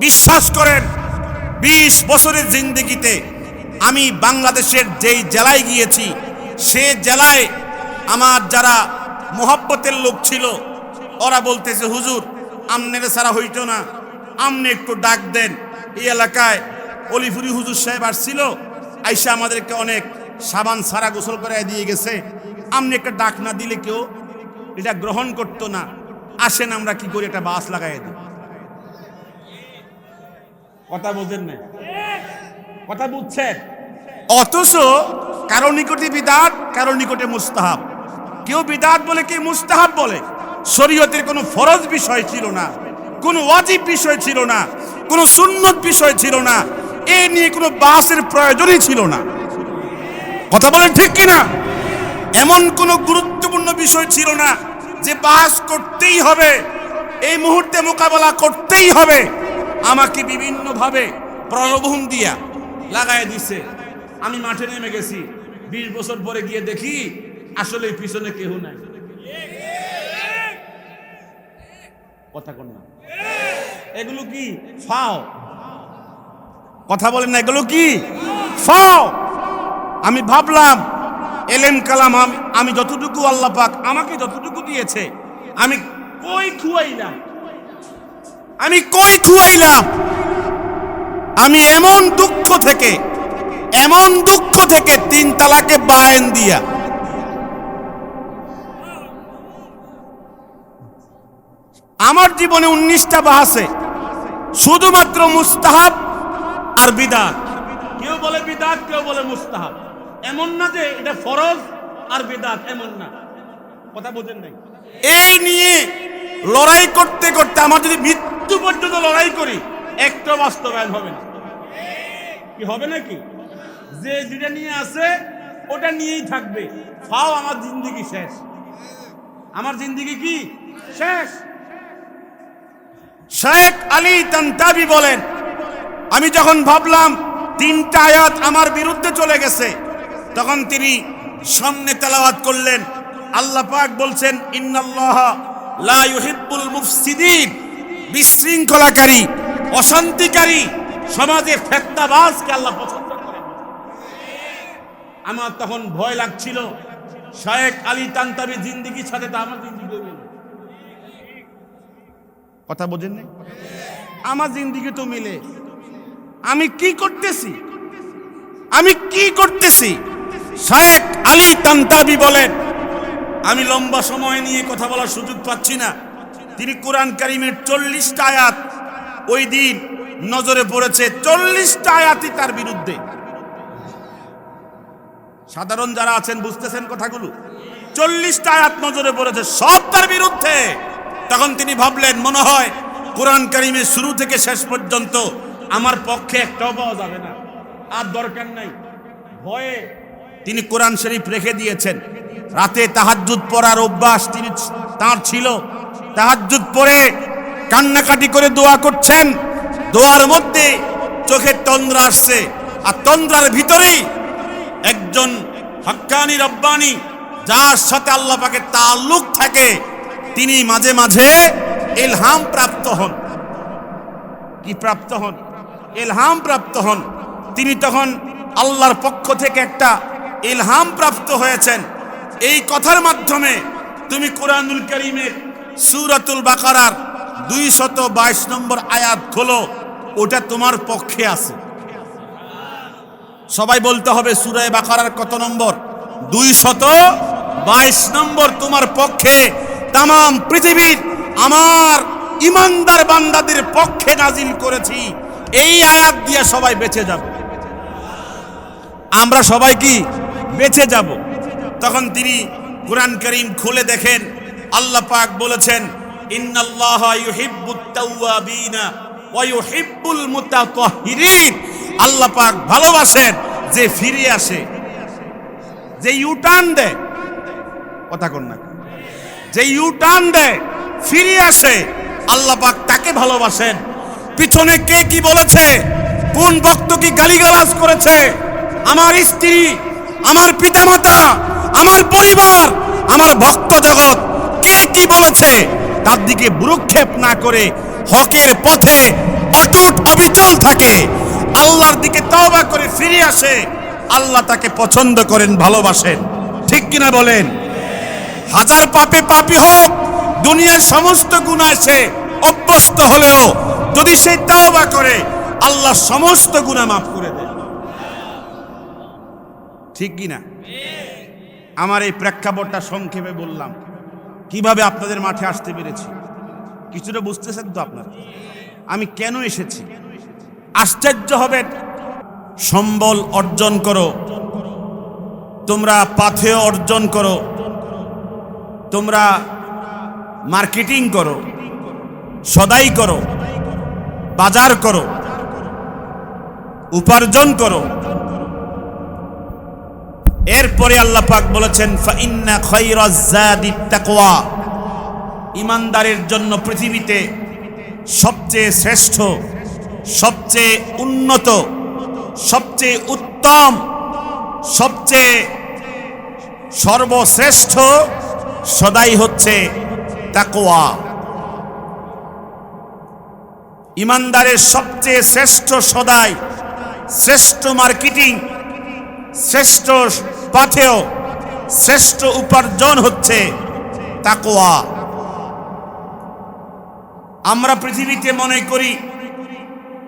বিশ্বাস করেন 20 বছরের জিন্দেগিতে আমি বাংলাদেশের যেই জেলায় গিয়েছি সে জেলায় আমার যারা মোহাব্বতের লোক ছিল ওরা বলতেছে, হুজুর আমনেরে সারা হইতো না, আমনে একটু ডাক দেন। এই এলাকায় অলিফুরি হুজুর সাহেব আসছিল, আইসা আমাদেরকে অনেক সাবান সারা গোসল করে দিয়ে গেছে, আমনে একটা ডাক না দিলে কেউ এটা গ্রহণ করতো না। আসেন আমরা কি করি, একটা বাস লাগাই দিই। কথা বুঝেন না? কথা বুঝছেন? অথচ কারো নিকটে বিদাত, কারো নিকটে মুস্তাহাব। কেউ বিদাত বলে, কেউ মুস্তাহাব বলে। শরীয়তের কোনো ফরজ বিষয় ছিল না, কোনো ওয়াজিব বিষয় ছিল না, কোনো সুন্নত বিষয় ছিল না, এ নিয়ে কোনো বাসের প্রয়োজনই ছিল না। কথা বলেন ঠিক কিনা? এমন কোনো গুরুত্বপূর্ণ বিষয় ছিল না যে বাস করতেই হবে, এই মুহূর্তে মোকাবেলা করতেই হবে। আমাকে বিভিন্নভাবে প্রলোভন দিয়া লাগাই দিছে। আমি মাঠে নেমে গেছি, 20 বছর পরে গিয়ে দেখি আসলে পিছনে কেউ নাই। কথা কন না, এগুলো কি ফাও? কথা বলেন না, এগুলো কি ফাও? আমি ভাবলাম এলেম কালাম আমি যতটুকু আল্লাহ পাক আমাকে যতটুকু দিয়েছে আমি কই খুয়াইলাম, আমি এমন দুঃখ থেকে 3 তালাকে বায়ান দিয়া আমার জীবনে 19টা বাহাসে শুধুমাত্র মুস্তাহাব আর বিদাত। কেউ বলে বিদাত, কেউ বলে মুস্তাহাব। এমন না যে এটা ফরজ আর বিদাত, এমন না। কথা বুঝেন নাই? এই নিয়ে লড়াই করতে করতে আমার যদি মৃত্যু পর্যন্ত লড়াই করি, একটা বাস্তবায়ন হবে না। কি হবে নাকি? যে যেটা নিয়ে আছে ওটা নিয়েই থাকবে। ফাও আমার জিন্দেগি শেষ, আমার জিন্দেগি কি শেষ। শেখ আলী তান্তাবি বলেন, আমি যখন ভাবলাম 3টা আয়াত আমার বিরুদ্ধে চলে গেছে, তখন তিনি সামনে তেলাওয়াত করলেন। আল্লাহ পাক বলছেন, ইন্নাল্লাহা লা ইউহিব্বুল মুফসিদিন, বিশৃঙ্খলাকারী, অশান্তিকারী, সমাজে ফেতনাবাজকে আল্লাহ পছন্দ করেন। আমার তখন ভয় লাগছিল, শেখ আলী তান্তাবি জিন্দেগির সাথে তো আমার জিন্দেগি মিলে। কথা বোঝেন না? আমার জিন্দেগি তো মিলে। আমি কি করতেছি? শেখ আলী তান্তাবি বলেন, আমি লম্বা সময় নিয়ে কথা বলার সুযোগ পাচ্ছি না। তিনি কোরআন কারীমের 40টা আয়াত ওই দিন নজরে পড়েছে, 40টা আয়াতই তার বিরুদ্ধে। সাধারণ যারা আছেন বুঝতেছেন কথাগুলো? 40টা আয়াত নজরে পড়েছে, সব তার বিরুদ্ধে। তখন তিনি ভাবলেন, মনে হয় কোরআন কারীমের শুরু থেকে শেষ পর্যন্ত আমার পক্ষে একটাও পাওয়া যাবে না, আর দরকার নাই। ভয়ে তিনি কোরআন শরীফ রেখে দিয়েছেন। রাতে তাহাজ্জুদ পড়ার অভ্যাস তার ছিল। তাহাজ্জুদ পড়ে কান্নাকাটি করে দোয়া করছেন। দোয়ার মধ্যে চোখের তন্দ্রা আসছে, আর তন্দ্রার ভিতরেই একজন হক্কানি রব্বানি, যার সাথে আল্লাহ পাকের তাআল্লুক থাকে, তিনি মাঝে মাঝে ইলহাম প্রাপ্ত হন। কি প্রাপ্ত হন? ইলহাম প্রাপ্ত হন। তিনি তখন আল্লাহর পক্ষ থেকে একটা ইলহাম প্রাপ্ত হয়েছেন। এই কথার মাধ্যমে তুমি কোরআনুল কারীমের সূরাতুল বাকারার 222 নম্বর আয়াত খোলো, ওটা তোমার পক্ষে আছে। সবাই বলতে হবে সূরা বাকারার কত নম্বর? 222 নম্বর তোমার পক্ষে। তাম পৃথিবীর আমার ইমানদার বান্দাদের পক্ষে নাজিল করেছি। এই আয়াত দিয়ে সবাই বেঁচে যাব, আমরা সবাই কি বেঁচে যাব। তখন তিনি কোরআন কারীম খুলে দেখেন, আল্লাহ পাক বলেছেন, ইন্নাল্লাহা ইউহিব্বুত তাওয়াবিনা ওয়া ইউহিব্বুল মুতাতাহহিরিন। আল্লাহ পাক ভালোবাসেন যে ফিরে আসে, যে ইউটার্ন দেয়। কথা কন না? যে ইউটার্ন দেয়, ফিরে আসে, আল্লাহ পাক তাকে ভালোবাসেন। পিছনে কে কি বলেছে, কোন ভক্ত কি গালিগালাজ করেছে, আমার স্ত্রী, আমার পিতামাতা, আমার পরিবার, আমার ভক্ত জগৎ কে কি বলেছে, তার দিকে ভ্রুক্ষেপ না করে হকের পথে অটুট অবিচল থাকে, আল্লাহর দিকে তওবা করে ফিরে আসে, আল্লাহ তাকে পছন্দ করেন, ভালোবাসেন। ঠিক কিনা বলেন? হাজার পাপে পাপী হোক, দুনিয়ার সমস্ত গুনাহে সে অভ্যস্ত হলেও যদি সে তওবা করে, আল্লাহ সমস্ত গুনাহ মাফ করে দেন। ঠিক কিনা? আমার এই প্রেক্ষাপটটা সংক্ষেপে বললাম, কিভাবে আপনাদের মাঠে আসতে পেরেছি কিছুটা বুঝতেছেন তো আপনারা? আমি কেন এসেছি? আশ্চর্য হবেন। সম্বল অর্জন করো, তোমরা পাথেয় অর্জন করো, তোমরা মার্কেটিং করো, সদাই করো, বাজার করো, উপার্জন করো। এরপরে আল্লাহ পাক বলেছেন ফাইন্না খায়রাজ যাদিত তাকওয়া, ইমানদারের জন্য পৃথিবীতে সবচেয়ে শ্রেষ্ঠ, সবচেয়ে উন্নত, সবচেয়ে উত্তম, সবচেয়ে সর্বশ্রেষ্ঠ সদাই হচ্ছে তাকওয়া। ইমানদারের সবচেয়ে শ্রেষ্ঠ সদাই, শ্রেষ্ঠ মার্কেটিং, শ্রেষ্ঠ পাথেয়, শ্রেষ্ঠ উপার্জন হচ্ছে তাকওয়া। আমরা পৃথিবীতে মনে করি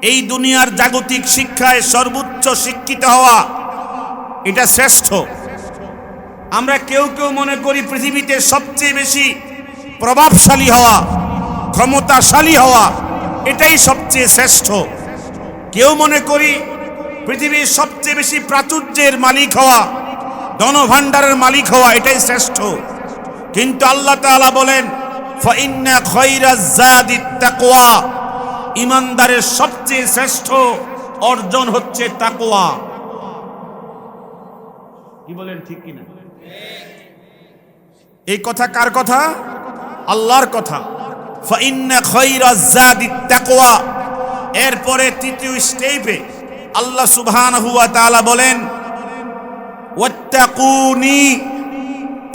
এই দুনিয়ার জাগতিক শিক্ষায় সর্বোচ্চ শিক্ষিত হওয়া এটা শ্রেষ্ঠ। আমরা কেউ কেউ মনে করি পৃথিবীতে সবচেয়ে বেশি প্রভাবশালী হওয়া, ক্ষমতাশালী হওয়া এটাই সবচেয়ে শ্রেষ্ঠ। কেউ মনে করি পৃথিবীর সবচেয়ে বেশি প্রাচুর্যের মালিক হওয়া, ধনভাণ্ডারের মালিক হওয়া এটাই শ্রেষ্ঠ। কিন্তু আল্লাহ তাআলা বলেন ফাইন্না খায়রাজ যাদিত তাকওয়া, ইমানদারের সবচেয়ে শ্রেষ্ঠ অর্জন হচ্ছে তাকওয়া। কি বলেন, ঠিক কিনা? এই কথা কার কথা? আল্লাহর কথা। ফাইন্না খায়রাজ যাদিত তাকওয়া। এরপরে তৃতীয় স্টেপে আল্লাহ সুবহানাহু ওয়া তাআলা বলেন ওয়াত্তাকুনি,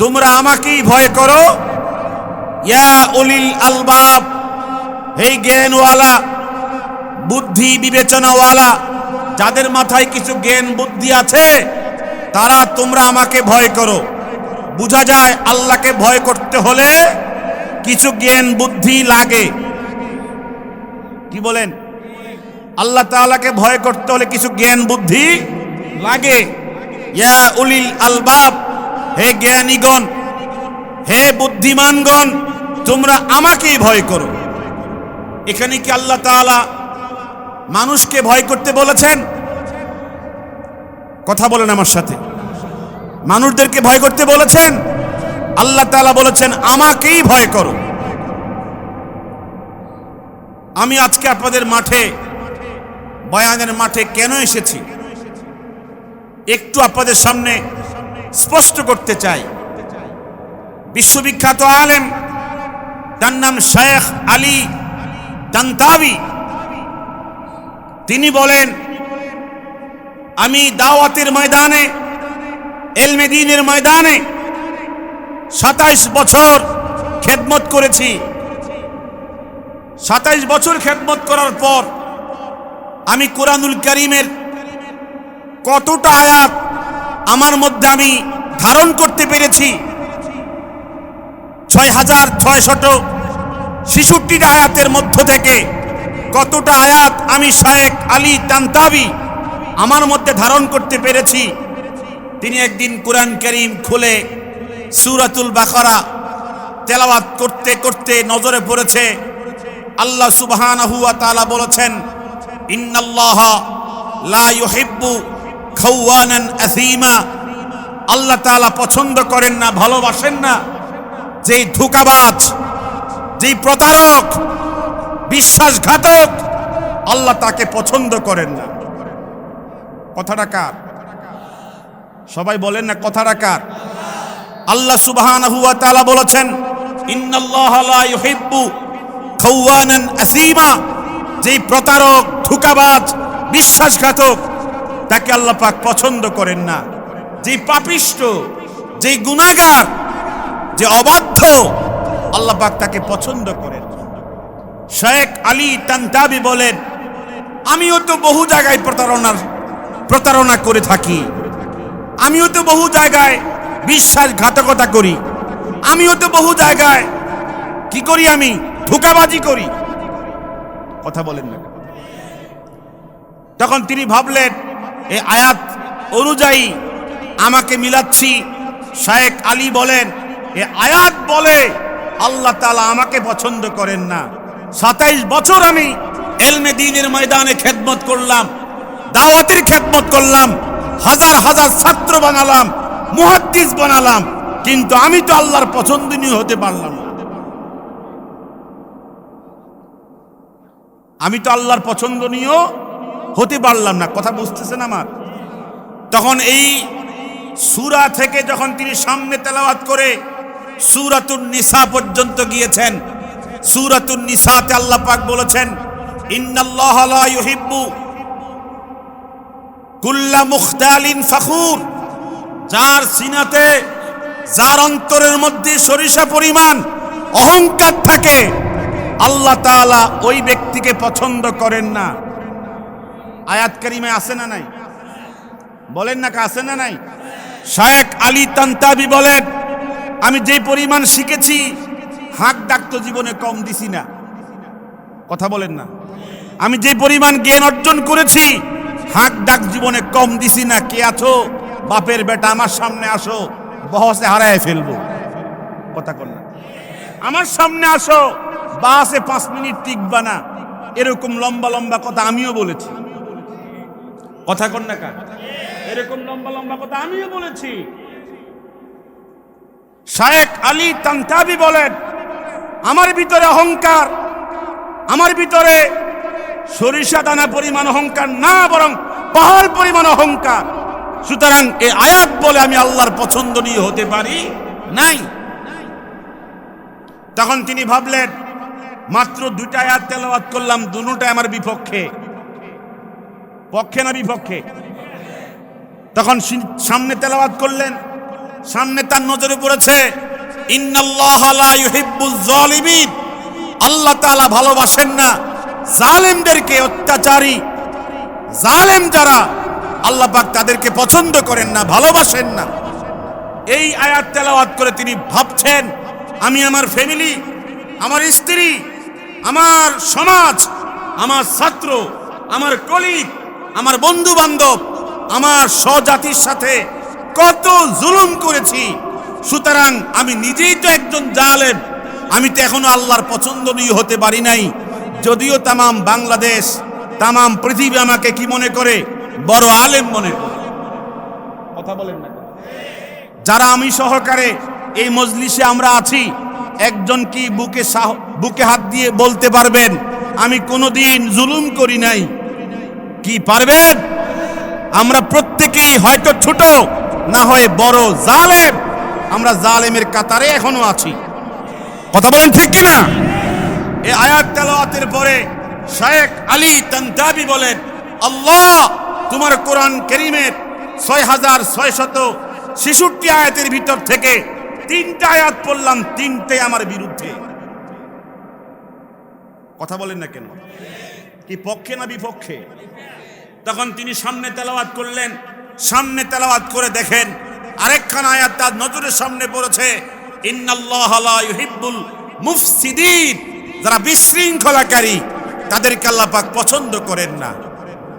তোমরা আমাকেই ভয় করো। ইয়া উলিল আলবাব, হে জ্ঞানওয়ালা, বুদ্ধি বিবেচনাওয়ালা, যাদের মাথায় কিছু জ্ঞান বুদ্ধি আছে তারা তোমরা আমাকে ভয় করো। বোঝা যায় আল্লাহকে ভয় করতে হলে কিছু জ্ঞান বুদ্ধি লাগে। কি বলেন? আল্লাহ তাআলাকে ভয় করতে হলে কিছু জ্ঞান বুদ্ধি লাগে। ইয়া উলিল আলবাব, হে জ্ঞানীগণ, হে বুদ্ধিমানগণ, তোমরা আমাকেই ভয় করো। এখানে কি আল্লাহ তাআলা মানুষকে ভয় করতে বলেছেন? কথা বলেন আমার সাথে। মানুষদেরকে ভয় করতে বলেছেন? আল্লাহ তাআলা বলেছেন আমাকেই ভয় করো। আমি আজকে আপনাদের মাঠে, বয়ানের মাঠে কেন এসেছি একটু আপনাদের সামনে স্পষ্ট করতে চাই। বিশ্ববিখ্যাত আলেম, তার নাম শেখ আলী তানতাবি, তিনি বলেন আমি দাওয়াতের ময়দানে, ইলমে দ্বীনের ময়দানে 27 বছর খেদমত করেছি। 27 বছর খেদমত করার পর আমি কোরআনুল কারীমের কতটা আয়াত আমার মধ্যে আমি ধারণ করতে পেরেছি? 6666টা আয়াতের মধ্য থেকে কতটা আয়াত আমি শেখ আলী তানতাবি আমার মধ্যে ধারণ করতে পেরেছি। তিনি একদিন কোরআন কারীম খুলে সূরাতুল বাকারা তেলাওয়াত করতে করতে নজরে পড়েছে আল্লাহ সুবহানাহু ওয়া তাআলা বলেছেন ইন্নাল্লাহা লা ইউহিব্বু খাওয়ানান আসীমা, আল্লাহ তাআলা পছন্দ করেন না, ভালোবাসেন না যেই ধোঁকাবাজ, যেই প্রতারক, বিশ্বাসঘাতক, আল্লাহ তাকে পছন্দ করেন না। কথাটা কার? সবাই বলেন না কথাটা কার? আল্লাহ সুবহানাহু ওয়া তাআলা বলেছেন ইন্নাল্লাহা লা ইউহিব্বু খাওয়ানান আসীমা, যেই প্রতারক, ধোঁকাবাজ, বিশ্বাসঘাতক তাকে আল্লাহ পাক পছন্দ করেন না। যেই পাপিষ্ঠ, যেই গুনাহগার, যে অবাধ্য, আল্লাহ পাক তাকে পছন্দ করেন। শেখ আলী তানতাবি বলেন আমিও তো বহু জায়গায় প্রতারণা করে থাকি, আমিও তো বহু জায়গায় বিশ্বাসঘাতকতা করি, আমিও তো বহু জায়গায় কি করি, আমি ধোঁকাবাজি করি। কথা বলেন না। তখন তিনি ভাবলেন এই আয়াত অনুযায়ী আমাকে মিলাচ্ছি। শায়েখ আলী বলেন এই আয়াত বলে আল্লাহ তাআলা আমাকে পছন্দ করেন না। 27 বছর আমি ইলমে দ্বীনের ময়দানে খেদমত করলাম, দাওয়াতের খেদমত করলাম, হাজার হাজার ছাত্র বানালাম, মুহাদ্দিস বানালাম, কিন্তু আমি তো আল্লাহর পছন্দনীয় হতে পারলাম না। আমি তো আল্লাহর পছন্দনীয় হতে পারলাম না। কথা বুঝতেছেন আমার? তখন এই সূরা থেকে যখন তিনি সামনে তেলাওয়াত করে সূরাতুন নিসা পর্যন্ত গিয়েছেন, সূরাতুন নিসাতে আল্লাহ পাক বলেছেন ইন্নাল্লাহা লা ইউহিব্বু কুল্লা মুখতালিন ফখুর। যার সিনাতে, যার অন্তরের মধ্যে সরিষা পরিমাণ অহংকার থাকে, আল্লাহ তাআলা ওই ব্যক্তিকে পছন্দ করেন না। আয়াত কারিমায় আছে না নাই? বলেন না, আছে না নাই? শায়েখ আলী তান্তাবি বলেন আমি যে পরিমাণ শিখেছি হাক ডাক তো জীবনে কম দিছি না। কথা বলেন না। আমি যে পরিমাণ জ্ঞান অর্জন করেছি হাক ডাক জীবনে কম দিছি না। কে আছো বাপের বেটা, আমার সামনে আসো, বহসে হারায় ফেলবো। কথা কর না। আমার সামনে আসো, বাসে 5 মিনিট টিকবা না, এরকম লম্বা লম্বা কথা আমিও বলেছি। কথা কর না, এরকম লম্বা লম্বা কথা আমিও বলেছি। শায়েখ আলী তান্তাবি বলেন আমার ভিতরে অহংকার, আমার ভিতরে সরিষা দানা পরিমাণ অহংকার না, বরং পাহাড় পরিমাণ অহংকার। সুতরাং এই আয়াত বলে আমি আল্লাহর পছন্দনীয় হতে পারি নাই। তখন তিনি ভাবলেন মাত্র 2টা আয়াত তেলাওয়াত করলাম, দুটোটাই আমার বিপক্ষে। পক্ষে না বিপক্ষে? তখন সামনে তেলাওয়াত করলেন, সামনে তার নজরে পড়েছে ইন্নাল্লাহা লা ইউহিব্বুজ জালিমিন। আল্লাহ তাআলা ভালোবাসেন না জালেমদেরকে, অত্যাচারী জালেম যারা, আল্লাহ পাক তাদেরকে পছন্দ করেন না, ভালোবাসেন না। এই আয়াত তেলাওয়াত করে তিনি ভাবছেন আমি আমার ফ্যামিলি, আমার স্ত্রী, আমার সমাজ, আমার ছাত্র, আমার কলিগ, আমার বন্ধু বান্ধব, আমার সহজাতির সাথে কত জুলুম করেছি। সুতরাং আমি নিজেই তো একজন জালেম, আমি তো এখনো আল্লাহর পছন্দনীয় হতে পারি নাই। যদিও তামাম বাংলাদেশ, তামাম পৃথিবী আমাকে কি মনে করে? বড় আলেম মনে করে। কথা বলেন না। যারা আমি সহকারে এই মজলিসে আমরা আছি, একজন কি বুকে হাত দিয়ে বলতে পারবেন আমি কোনোদিন জুলুম করি নাই? কি পারবেন? আমরা প্রত্যেকেই হয়তো ছোট না হয় বড় জালেম, আমরা জালেমের কাতারে এখনো আছি। কথা বলেন ঠিক কিনা? এই আয়াত তেলাওয়াতের পরে শায়েখ আলী তান্তাবি বলেন আল্লাহ তোমার কোরআন কারীমের 6666 আয়াতের ভিতর থেকে 3টা আয়াত পড়লাম, 3টে আমার বিরুদ্ধে। কথা বলেন না কেন? কি পক্ষে না বিপক্ষে? তখন তিনি সামনে তেলাওয়াত করলেন, সামনে তেলাওয়াত করে দেখেন আরেকখান আয়াত তার নজরের সামনে পড়েছে ইন্নাল্লাহা লা ইউহিব্বুল মুফসিদিন। যারা বিশৃঙ্খলাকারী তাদেরকে আল্লাহ পাক পছন্দ করেন না।